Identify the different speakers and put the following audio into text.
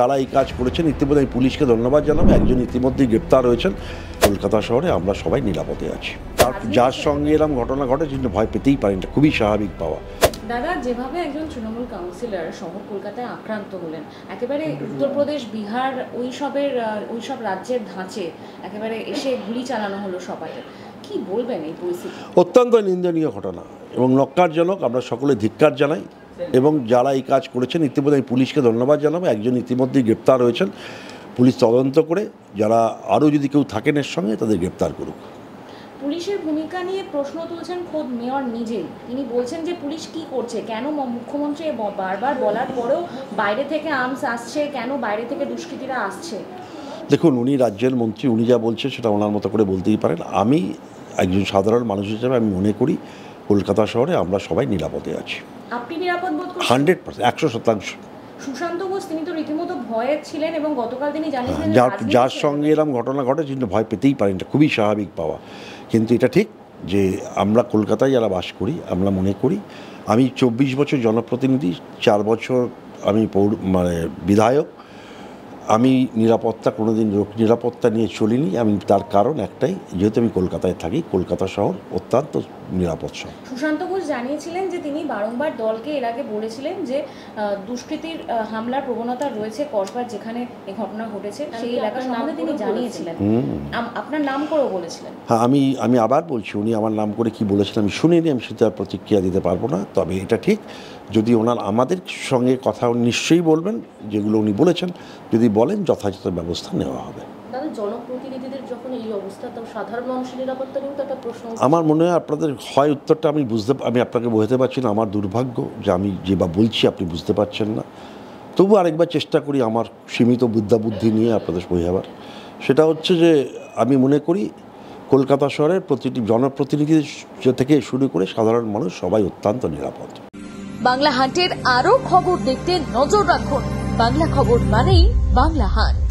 Speaker 1: যারা এই কাজ করেছেন ইতিমধ্যে আমি পুলিশকে ধন্যবাদ জানাবো। একজন ইতিমধ্যেই গ্রেপ্তার হয়েছেন। কলকাতা শহরে আমরা সবাই নিরাপদে আছি। যার সঙ্গে এরকম ঘটনা ঘটে কিন্তু ভয় পেতেই পারেন, এটা খুবই স্বাভাবিক পাওয়া।
Speaker 2: দাদা, যেভাবে একজন তৃণমূল কাউন্সিলর শহর কলকাতায় আক্রান্ত হলেন, একেবারে উত্তরপ্রদেশ, বিহার ওইসব রাজ্যের ধাঁচে একেবারে এসে গুলি চালানো হলো সবাইকে, কি বলবেন এই পরিস্থিতি?
Speaker 1: অত্যন্ত নিন্দনীয় ঘটনা এবং নক্কারজনক। আমরা সকলে ধিক্কার জানাই এবং যারা এই কাজ করেছেন ইতিমধ্যে আমি পুলিশকে ধন্যবাদ জানাবো। একজন ইতিমধ্যেই গ্রেপ্তার হয়েছেন। পুলিশ তদন্ত করে যারা আরও যদি কেউ থাকেন এর সঙ্গে তাদের গ্রেপ্তার করুক।
Speaker 2: পুলিশের ভূমিকা নিয়ে প্রশ্ন তুলছেন খোদ মেয়র নিজেই। তিনি বলছেন যে পুলিশ কি করছে, কেন মুখ্যমন্ত্রী বারবার বলার পরেও বাইরে থেকে আর্মস আসছে, কেন বাইরে থেকে দুষ্কৃতীরা আসছে?
Speaker 1: দেখুন, উনি রাজ্যের মন্ত্রী, উনি যা বলছেন সেটা ওনার মতো করে বলতেই পারেন। আমি একজন সাধারণ মানুষ হিসেবে আমি মনে করি কলকাতা শহরে আমরা সবাই নিরাপদে আছি।
Speaker 2: আপনি নিরাপদ বোধ করছেন?
Speaker 1: 100%, 100%।
Speaker 2: সুশান্ত ঘোষ তিনি তো রীতিমতো ভয়ে ছিলেন এবং গতকাল তিনি জানিয়েছেন
Speaker 1: যার সঙ্গে এরকম ঘটনা ঘটে কিন্তু ভয় পেতেই পারেন, এটা খুবই স্বাভাবিক পাওয়া। কিন্তু এটা ঠিক যে আমরা কলকাতায় যারা বাস করি আমরা মনে করি, আমি 24 বছর জনপ্রতিনিধি, 4 বছর আমি বিধায়ক, আমি নিরাপত্তা কোনোদিন নিরাপত্তা নিয়ে চলিনি। আমি তার কারণ একটাই, যেহেতু আমি কলকাতায় থাকি, কলকাতা শহর অত্যন্ত নিরাপদ শহর।
Speaker 2: সুশান্ত ঘোষ জানিয়েছিলেন যে তিনি বারংবার দলকে এর আগে বলেছিলেন যে দুষ্কৃতীর হামলার প্রবণতা রয়েছে কসবার, যেখানে এই ঘটনা ঘটেছে সেই এলাকার সম্বন্ধে তিনি জানিয়েছিলেন, আপনার নাম করেও বলেছিলেন।
Speaker 1: হ্যাঁ, আমি আবার বলছি, উনি আমার নাম করে কি বলেছিলেন আমি শুনিনি, আমি সেটা প্রতিক্রিয়া দিতে পারবো না। তবে এটা ঠিক, যদি ওনার আমাদের সঙ্গে কথা নিশ্চয়ই বলবেন, যেগুলো উনি বলেছেন যদি বলেন যথাযথ ব্যবস্থা নেওয়া হবে।
Speaker 2: দাদা, জনপ্রতিনিধিদের যখন এই অবস্থা, তো সাধারণ মানুষের নিরাপত্তা নিয়েও তো একটা প্রশ্ন।
Speaker 1: আমার মনে হয় আপনাদের হয় উত্তরটা আমি আপনাকে বোঝাতে পারছি না। আমার দুর্ভাগ্য যে আমি যে বা বলছি আপনি বুঝতে পারছেন না। তবু আরেকবার চেষ্টা করি আমার সীমিত বুদ্ধি নিয়ে আপনাদের বোঝাবার। সেটা হচ্ছে যে আমি মনে করি কলকাতা শহরের প্রতিটি জনপ্রতিনিধি থেকে শুরু করে সাধারণ মানুষ সবাই অত্যন্ত নিরাপদ।
Speaker 3: বাংলা হান্টের আরও খবর দেখতে নজর রাখুন। বাংলা খবর মানেই বাংলা হান্ট।